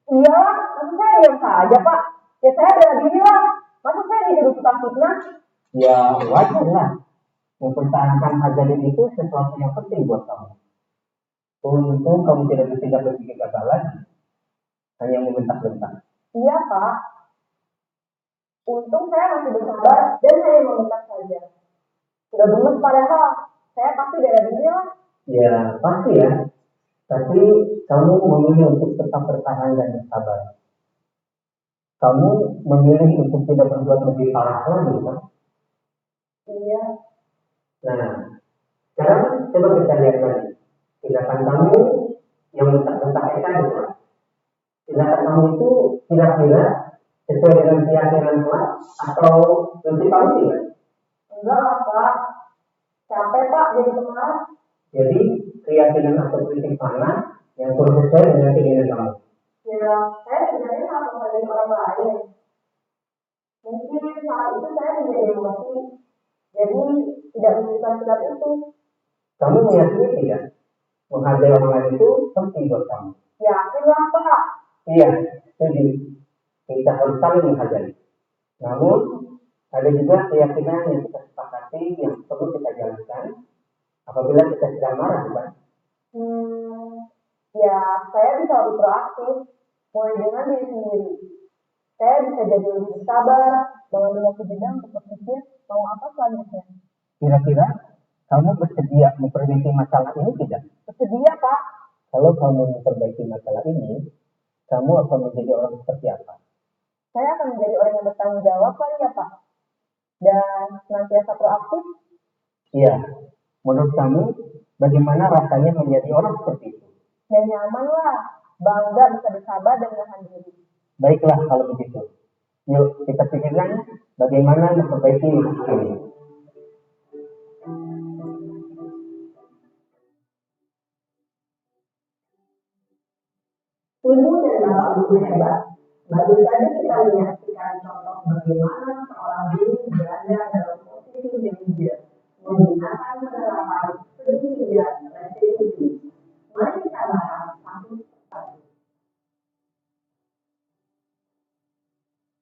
Iya, maksud saya diam saja Pak. Ya saya bela diri lah. Maksud saya dituduh tukang fitnah. Ya wajar lah. Mempertahankan harga diri itu sesuatu yang penting buat kamu. Untung kamu tidak bertindak berpikir gagal lagi. Hanya membentak-bentak. Iya Pak. Untung saya masih bersabar dan hanya membentak saja. Sudah gemes padahal. Saya pasti bela diri lah. Ya pasti ya. Tapi kamu memilih untuk tetap bertahan dan bersabar. Kamu memilih untuk tidak berbuat lebih parah lagi kan? Iya. Nah, sekarang coba kita lihat lagi. Tindakan kamu yang bentak-bentak Eka gitu. Tindakan kamu itu kira-kira sesuai dengan keyakinan kelas atau prinsip kamu tidak? Enggak lah Pak. Capek Pak jadi pemarah. Jadi keyakinan atau prinsip mana yang kurang sesuai dengan keinginan kamu? Ya, saya sebenarnya nggak menghargai orang lain. Mungkin saat itu saya menjadi emosi. Jadi tidak menunjukkan sikap itu. Kamu meyakini tidak? Menghargai orang lain itu penting buat kamu. Yakin lah Pak. Iya, setuju. Kita harus saling menghargai. Namun ada juga keyakinan yang kita sepakati yang perlu kita jalankan apabila kita sedang marah, bukan? Ya, saya bisa lebih proaktif, mulai dengan diri sendiri. Saya bisa jadi lebih sabar, mengambil waktu jeda untuk berpikir mau apa selanjutnya. Kira-kira kamu bersedia memperbaiki masalah ini tidak? Bersedia Pak. Kalau kamu memperbaiki masalah ini, kamu akan menjadi orang seperti apa? Saya akan menjadi orang yang bertanggung jawab kali ya Pak. Dan senantiasa proaktif. Iya, menurut kamu bagaimana rasanya menjadi orang seperti itu? Ya nyaman lah, bangga bisa bersabar dan menahan diri. Baiklah kalau begitu. Yuk kita pikirkan bagaimana memperbaiki masalah ini. Ibu dan bapak guru hebat. Baru saja kita menyaksikan contoh bagaimana seorang guru berada dalam posisi manajer menggunakan penerapan segitiga restitusi. Mari kita bahas satu persatu.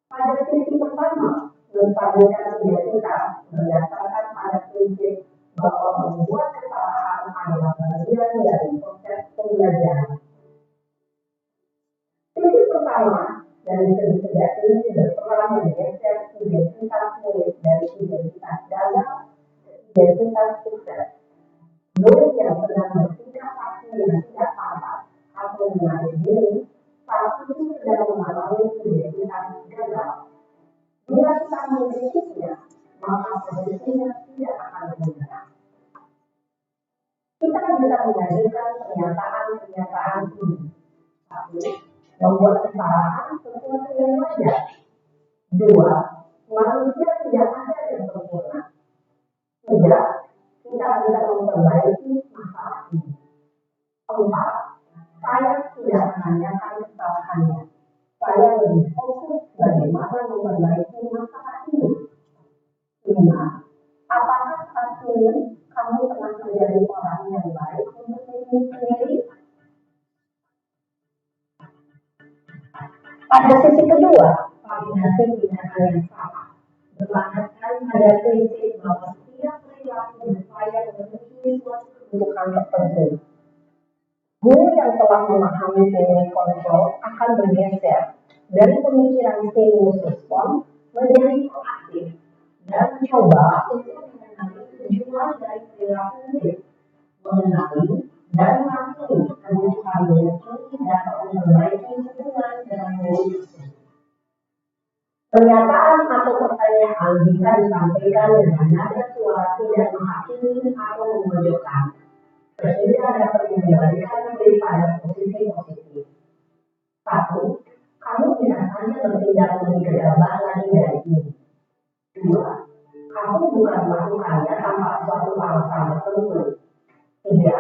Pada sisi pertama, menstabilkan identitas berdasarkan pada prinsip bahwa membuat kesalahan adalah bagian dari proses pembelajaran. Sisi pertama dari segi sejati berperan menggeser identitas murid dari identitas gagal ke identitas sukses. Murid yang sedang bersikap pasti yang tidak pantas atau menarik diri saat itu sedang mengalami identitas gagal. Bila kita memilikinya, maka posisinya tidak akan bergerak. Kita bisa mengajukan pernyataan-pernyataan ini. Satu, membuat kesalahan sesuatu yang wajar. Dua, manusia tidak ada yang sempurna. Tiga, kita bisa memperbaiki masalah ini. Empat, saya tidak menanyakan kesalahannya. Saya lebih fokus bagaimana memperbaiki masalah ini. Lima, apakah saat ini kamu pernah menjadi orang yang baik untuk diri sendiri? Pada sisi kedua, validasi tindakan yang salah berlandaskan pada prinsip bahwa setiap perilaku berupaya memenuhi suatu kebutuhan tertentu. Guru yang telah memahami teori kontrol akan bergeser dari pemikiran stimulus respon menjadi proaktif dan mencoba untuk mengenali tujuan dari perilaku murid, mengenali dan mengakhiri kebutuhan murid ini dapat memperbaiki hubungan dengan murid tersebut. Pernyataan atau pertanyaan bisa disampaikan dengan nada suara tidak menghakimi atau memojokkan, sehingga dapat mengembalikan murid pada posisi positif. Satu, kamu biasanya bertindak lebih gegabah lagi dari ini. Dua, kamu bukan melakukannya tanpa suatu alasan tertentu. Tiga,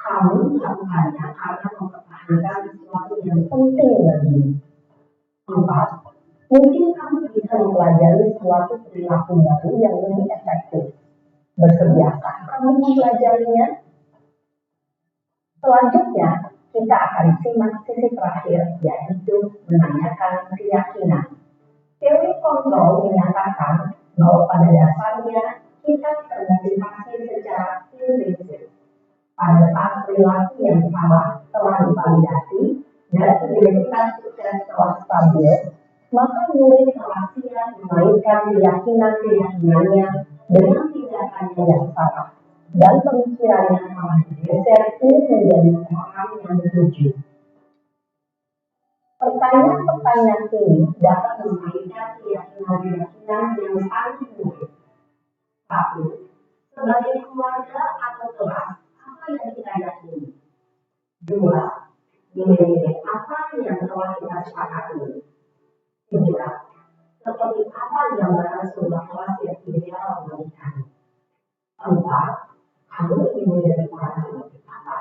kamu melakukannya karena mempertahankan sesuatu yang penting bagimu. Empat, mungkin kamu bisa mempelajari suatu perilaku baru yang lebih efektif. Bersediakah kamu mempelajarinya? Selanjutnya, kita akan simak sisi terakhir, yaitu menanyakan keyakinan. Teori kontrol menyatakan bahwa pada dasarnya kita termotivasi secara intrinsik. Pada saat perilaku yang salah telah divalidasi dan identitas sukses telah stabil, maka murid telah siap memainkan keyakinan-keyakinannya dengan tindakannya yang salah, dan pemikirannya telah digeser menjadi orang yang dituju. Pertanyaan-pertanyaan ini dapat memainkan keyakinan-keyakinan yang paling murid. Satu, sebagai keluarga atau kelas, apa yang kita yakini? Dua, nilai-nilai apa yang telah kita sepakati? Tiga, seperti apa gambaran sebuah kelas yang ideal bagi kami? Empat, kamu ingin menjadi orang seperti apa?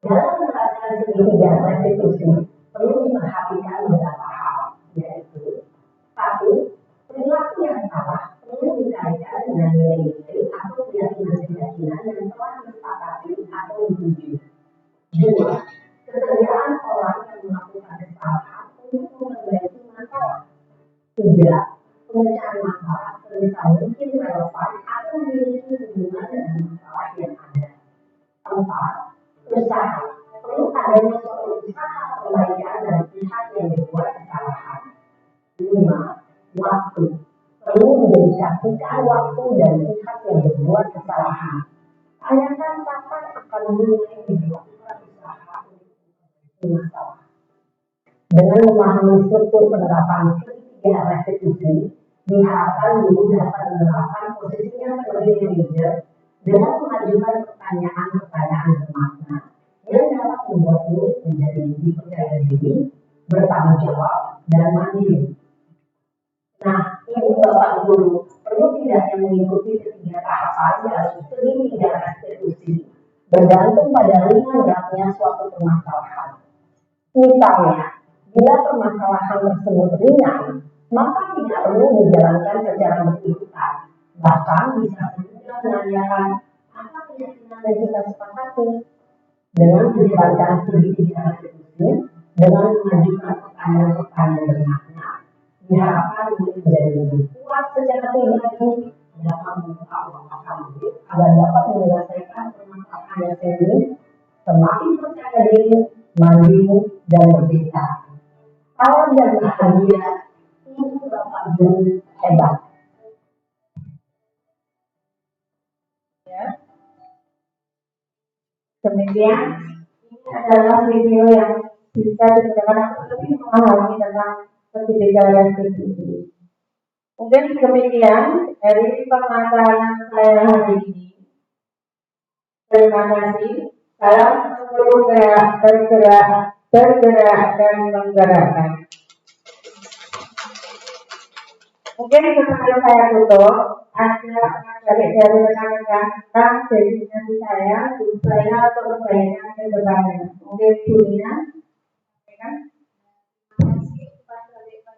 Dalam menerapkan segitiga restitusi, perlu diperhatikan beberapa hal, yaitu satu, perilaku yang salah perlu dikaitkan dengan nilai-nilai atau keyakinan-keyakinan yang telah disepakati atau dituju. Dua, kesediaan orang yang melakukan kesalahan untuk memperbaiki masalah. Tiga, pemecahan masalah sebisa mungkin relevan atau memiliki hubungan dengan masalah yang ada. Empat, usaha perlu adanya suatu usaha perbaikan dari pihak yang berbuat kesalahan. Lima, waktu perlu didedikasikan waktu dari pihak yang berbuat kesalahan. Tanyakan kapan akan mulai dilakukan usaha untuk memperbaiki masalah. Dengan memahami struktur penerapan segitiga pihak restitusi, diharapkan guru dapat menerapkan posisinya sebagai manajer dengan mengajukan pertanyaan-pertanyaan bermakna yang dapat membuat murid menjadi lebih percaya diri, bertanggung jawab, dan mandiri. Nah, ibu bapak guru perlu tidaknya mengikuti ketiga tahapan dalam seni dan restitusi bergantung pada ringan beratnya suatu permasalahan. Misalnya, bila permasalahan tersebut ringan, maka tidak perlu dijalankan secara berurutan. Bahkan bisa juga menanyakan apa keyakinan yang kita sepakati. Dengan menjalankan segitiga restitusi, dengan mengajukan pertanyaan-pertanyaan bermakna, diharapkan murid menjadi lebih kuat secara pribadi dalam membuka wawasan murid agar dapat menyelesaikan permasalahan yang serius, semakin percaya diri, mandiri, dan berbeda. Salam dan bahagia, ibu bapak guru hebat. Ya. Demikian, ini adalah video yang bisa digunakan untuk lebih memahami tentang segitiga restitusi. Mungkin demikian dari pemaparan saya hari ini. Terima kasih. Salam bergerak, dan menggerakkan. Mungkin sebelum saya tutup, ada dari rekan-rekan tentang destinasi saya untuk kebaikan ke depannya. Mungkin Bu Nina, kan? Terima kasih kepada kegiatan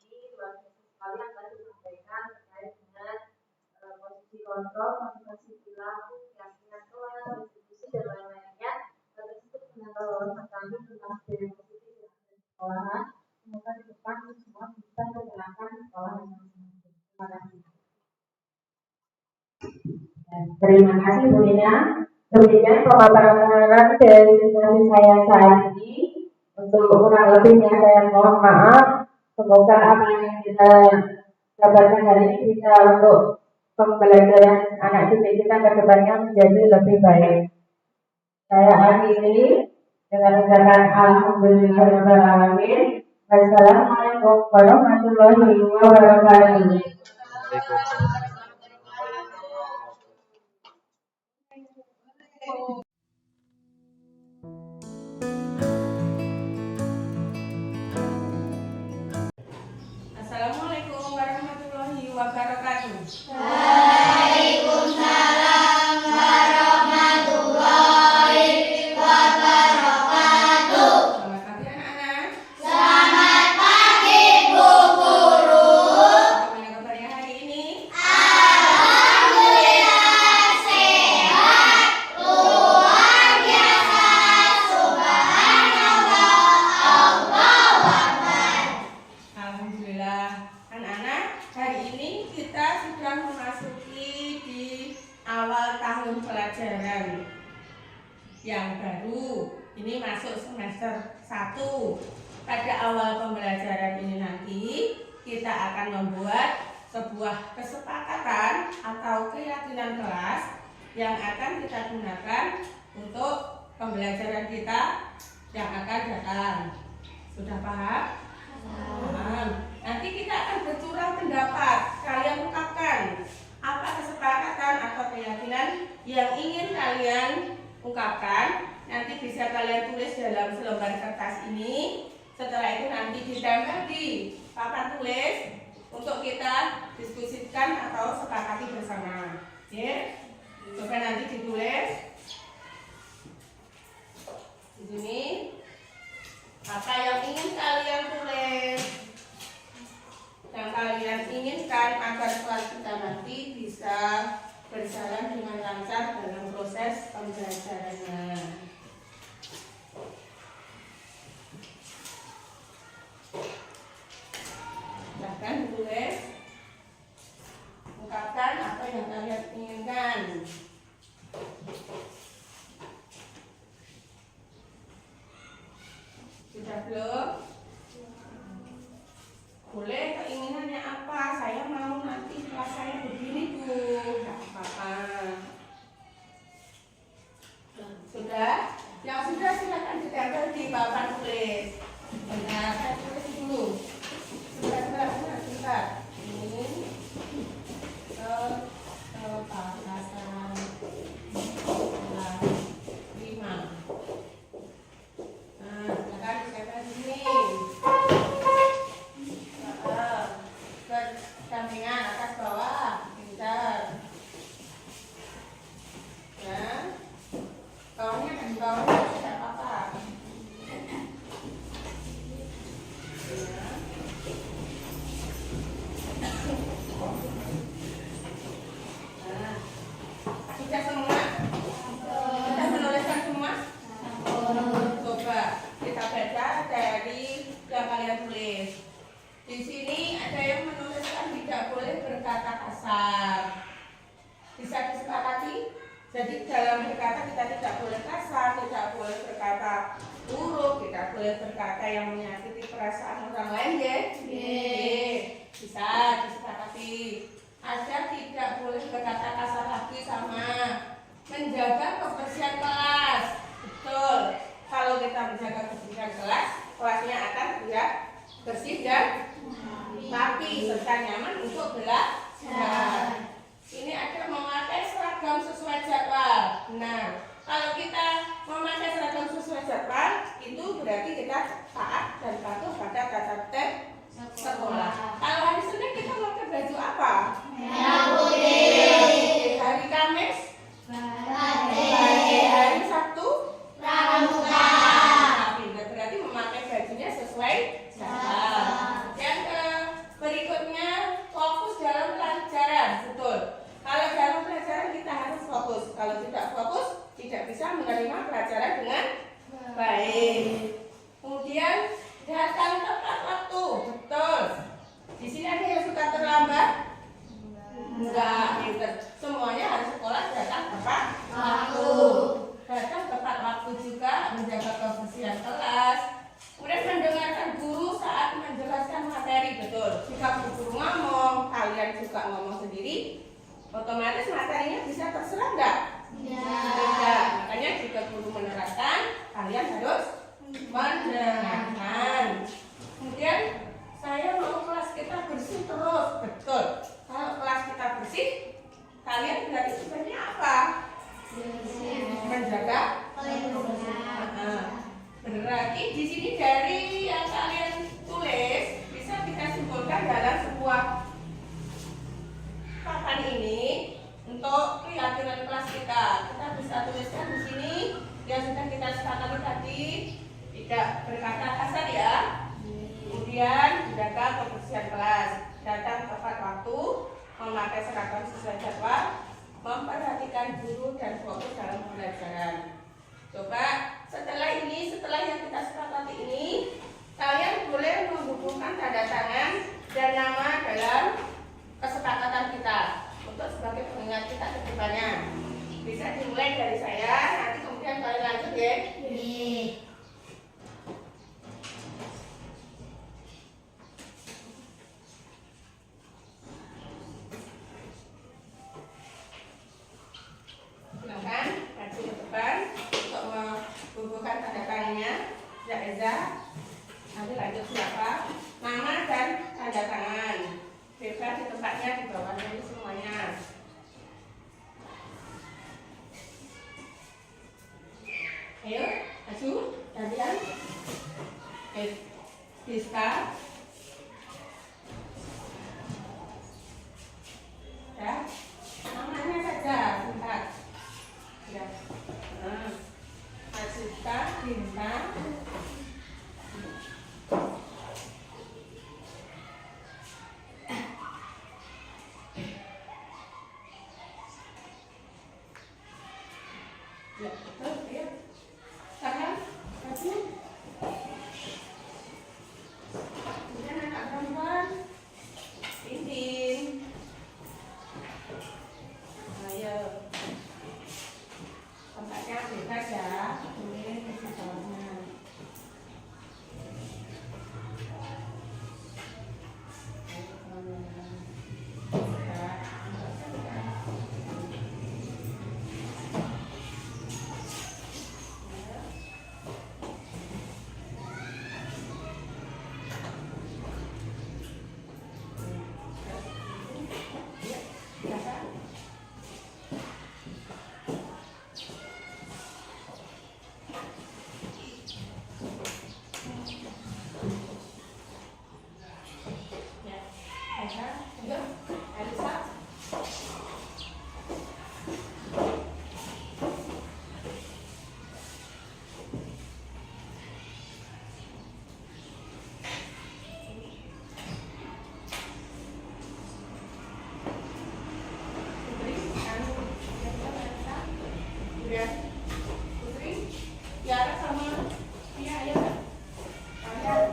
ini, luar biasa sekali yang tadi disampaikan terkait dengan posisi kontrol, motivasi perilaku, keyakinan kelas, institusi dan lain-lainnya. Tersebut menambah wawasan kami tentang budaya positif di sekolahan. Semoga di depan semua bisa menggunakan sekolah yang masing-masing. Terima kasih. Terima kasih Bu Nina. Demikian pemaparan destinasi saya saat ini. Untuk kurang lebihnya saya mohon maaf. Semoga apa yang kita dapatkan hari ini bisa untuk pembelajaran anak didik kita ke depannya menjadi lebih baik. Saya akhiri dengan ucapan alhamdulillahirabbil alamin. Wassalamualaikum warahmatullahi wabarakatuh. Assalamualaikum warahmatullahi wabarakatuh. Waalaikumsalam warahmatullahi wabarakatuh. Selamat pagi anak-anak. Selamat pagi Bu Guru. Bagaimana kabarnya hari ini? Alhamdulillah sehat, luar biasa, subhanallah, Allahu Akbar. Alhamdulillah. Anak-anak, hari ini kita sudah memasuki di awal tahun pelajaran yang baru. Ini masuk semester 1. Pada awal pembelajaran ini nanti kita akan membuat sebuah kesepakatan atau keyakinan kelas yang akan kita gunakan untuk pembelajaran kita yang akan datang. Sudah paham? Paham. Nanti kita akan bercurah pendapat. Kalian ungkapkan apa kesepakatan atau keyakinan yang ingin kalian ungkapkan. Nanti bisa kalian tulis dalam selembar kertas ini. Setelah itu nanti ditempel di papan tulis untuk kita diskusikan atau sepakati bersama. Ya, coba nanti ditulis di sini apa yang ingin kalian tulis, yang kalian inginkan agar kelas kita nanti bisa berjalan dengan lancar dalam proses pembelajarannya. Silahkan ditulis, ungkapkan apa yang kalian inginkan. Sudah belum? Boleh keinginannya apa? Saya mau nanti kelas saya begini Bu, tidak apa-apa. Sudah? Yang sudah silakan ditempel di papan tulis. Bentar, saya tulis dulu. sampingan, atas bawah, pintar. Ya, bawahnya kan bawahnya tidak apa-apa. Ya. Nah, sudah semua? Sudah menuliskan semua? Coba kita baca dari yang kalian tulis. Di sini ada yang menuliskan tidak boleh berkata kasar. Bisa disepakati? Jadi dalam berkata kita tidak boleh kasar, tidak boleh berkata buruk, tidak boleh berkata yang menyakiti perasaan orang lain, ya? Bisa disepakati. Ada tidak boleh berkata kasar lagi sama menjaga kebersihan kelas. Betul. Kalau kita menjaga kebersihan kelas, kelasnya akan terlihat bersih dan rapi serta nyaman untuk belajar. Ini ada memakai seragam sesuai jadwal. Nah, kalau kita memakai seragam sesuai jadwal, itu berarti kita taat dan patuh pada tata tertib sekolah. Kalau hari Senin kita pakai baju apa? Merah putih. Hari Kamis? Batik. Hari Sabtu? Pramuka. Berarti memakai bajunya sesuai jadwal. Yang berikutnya fokus dalam pelajaran. Betul. Kalau dalam pelajaran kita harus fokus. Kalau tidak fokus, tidak bisa menerima pelajaran dengan baik. Kemudian datang tepat waktu. Betul. Di sini ada yang suka terlambat? Enggak, pinter. Semuanya harus sekolah datang tepat waktu. Datang tepat waktu juga menjaga kebersihan kelas. Kemudian mendengarkan guru saat menjelaskan materi. Betul. Jika guru ngomong, kalian juga ngomong sendiri, otomatis materinya bisa terserap enggak? Tidak. Makanya jika guru menerangkan, kalian harus mendengarkan. Kemudian saya mau kelas kita bersih terus. Betul. Kalau kelas kita bersih, kalian berarti sebenarnya apa? Menjaga. Berarti di sini dari yang kalian tulis bisa kita simpulkan dalam sebuah papan ini untuk keyakinan kelas kita. Kita bisa tuliskan di sini yang sudah kita sepakati tadi, tidak berkata kasar ya. Kemudian menjaga kebersihan kelas, datang tepat waktu, memakai seragam sesuai jadwal, memperhatikan guru dan fokus dalam pembelajaran. Coba setelah yang kita sepakati ini, kalian boleh menghubungkan tanda tangan dan nama dalam kesepakatan kita untuk sebagai pengingat kita ke depannya. Bisa dimulai dari saya, nanti kemudian kalian lanjut ya. Silakan maju ke depan untuk membubuhkan tanda tangannya. Eza, nanti lanjut siapa? Nama dan tanda tangan. Bebas di tempatnya di bawahnya ini semuanya. Ayo, maju, gantian. Bisa. Ya, namanya saja, singkat. Ya. Asita, bintang. Ya, betul ya. Tangan, kaki. Kemudian anak perempuan, Tintin. Ayo. Tempatnya bebas ya. Kemudian ke bawahnya. Elisa. Putri, anu, Elisa. Udah. Putri, Tiara sama Tia, ayo. Kalian.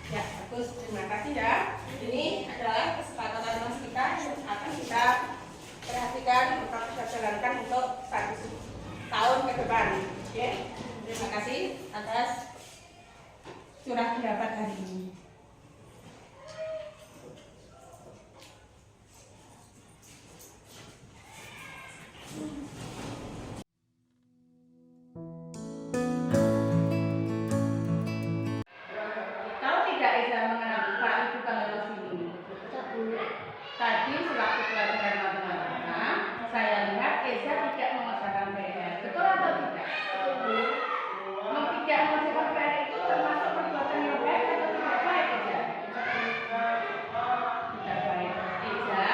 Ya, bagus. Terima kasih ya. Ini adalah kesepakatan mas kita yang akan kita perhatikan untuk kita jalankan untuk 1 tahun ke depan. Oke, terima kasih atas curah pendapat hari ini. Tahu tidak Eza mengenai Pak Ibu Kamelos ini? Tadi sewaktu pelajaran matematika, saya lihat Eza tidak mengerjakan PR. Betul atau tidak? Tidak mengerjakan PR itu termasuk perbuatan yang baik atau tidak baik, Eza? Tidak baik. Eza,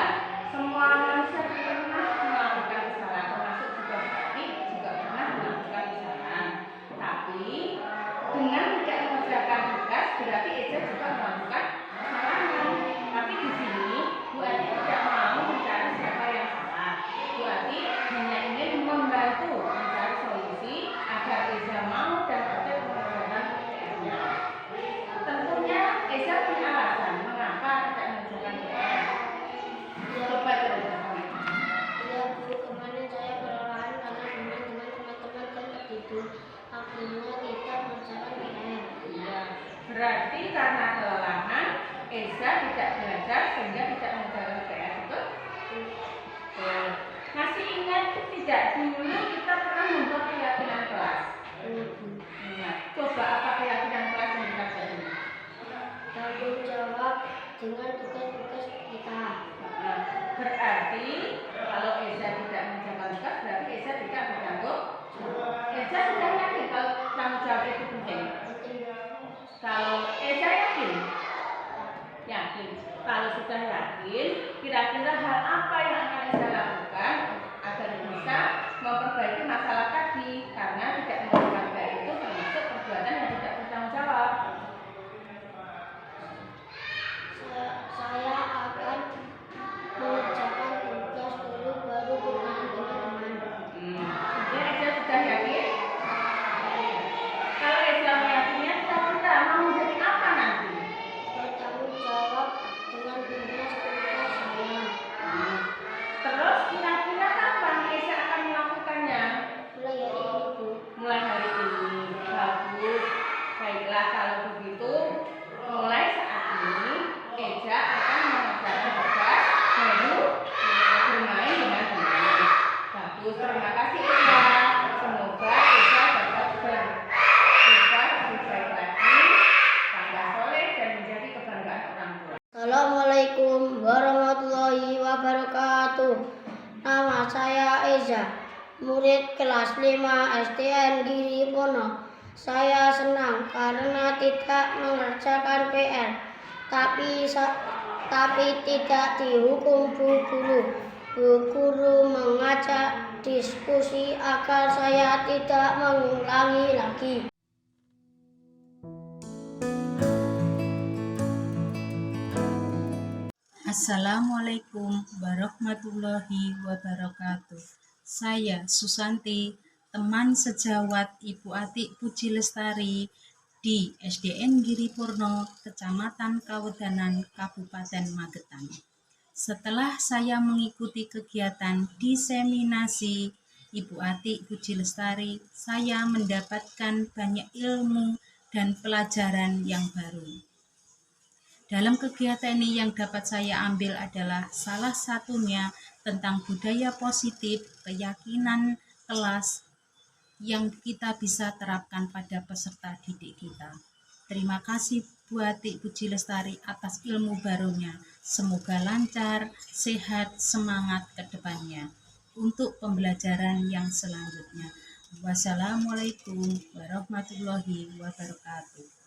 semua manusia pernah melakukan kesalahan, termasuk juga baik, juga pernah melakukan kesalahan. Tapi dengan tidak mengerjakan tugas berarti Eza juga melakukan kesalahan. Tapi di sini Bu Ati tidak mau mencari siapa yang salah. Bu Ati hanya ingin membantu mencari solusi agar Eza mau dan aktif mengerjakan PR-nya. Tentunya Eza punya alasan mengapa tidak mengerjakan PR. Coba ceritakan. Ya Bu, kemarin saya kelelahan karena dengan teman-teman kan tertidur. Akhirnya kita mengerjakan PR. Iya, berarti karena kelelahan Eza tidak belajar sehingga tidak mengerjakan PR, betul? Betul. Masih ingat tidak dulu kita pernah membuat keyakinan kelas? Ingat. Coba apa keyakinan kelas yang kita buat ini? Tanggung jawab dengan tugas-tugas kita. Nah, berarti kalau Eza tidak mengerjakan tugas berarti Eza tidak bertanggung jawab. Eza sudah yakin kalau tanggung jawab itu penting. Kalau Eza yakin, kalau sudah yakin, kira-kira hal apa yang akan Eza lakukan agar bisa memperbaiki masalah tadi? Karena tidak mengerjakan PR itu termasuk perbuatan yang tidak bertanggung jawab. Saya akan mengerjakan tugas dulu baru bermain teman-teman. Jadi Eza sudah yakin? Kalau Eza meyakinnya, kira-kira mau jadi apa nanti? Bertanggung jawab dengan tugas-tugas saya. Terus kira-kira kapan Eza akan melakukannya? Mulai hari ini Bu. Mulai hari ini. Bagus. Baiklah kalau begitu, mulai saat ini Eza akan mengerjakan tugas baru bermain dengan teman. Bagus, terima kasih Eza. Semoga Eza dapat berubah lebih baik lagi, tambah soleh dan menjadi kebanggaan orang tua. Assalamualaikum warahmatullahi wabarakatuh. Nama saya Eza, murid kelas 5 STN Giri Pono. Saya senang karena tidak mengerjakan PR, tapi tidak dihukum Bu Guru. Bu Guru mengajak diskusi agar saya tidak mengulangi lagi. Assalamualaikum warahmatullahi wabarakatuh. Saya Susanti, teman sejawat Ibu Ati Puji Lestari di SDN Giri Purno, Kecamatan Kawedanan, Kabupaten Magetan. Setelah saya mengikuti kegiatan diseminasi Ibu Ati Puji Lestari, saya mendapatkan banyak ilmu dan pelajaran yang baru. Dalam kegiatan ini yang dapat saya ambil adalah salah satunya tentang budaya positif, keyakinan kelas yang kita bisa terapkan pada peserta didik kita. Terima kasih Bu Atik Puji Lestari atas ilmu barunya. Semoga lancar, sehat, semangat ke depannya untuk pembelajaran yang selanjutnya. Wassalamualaikum warahmatullahi wabarakatuh.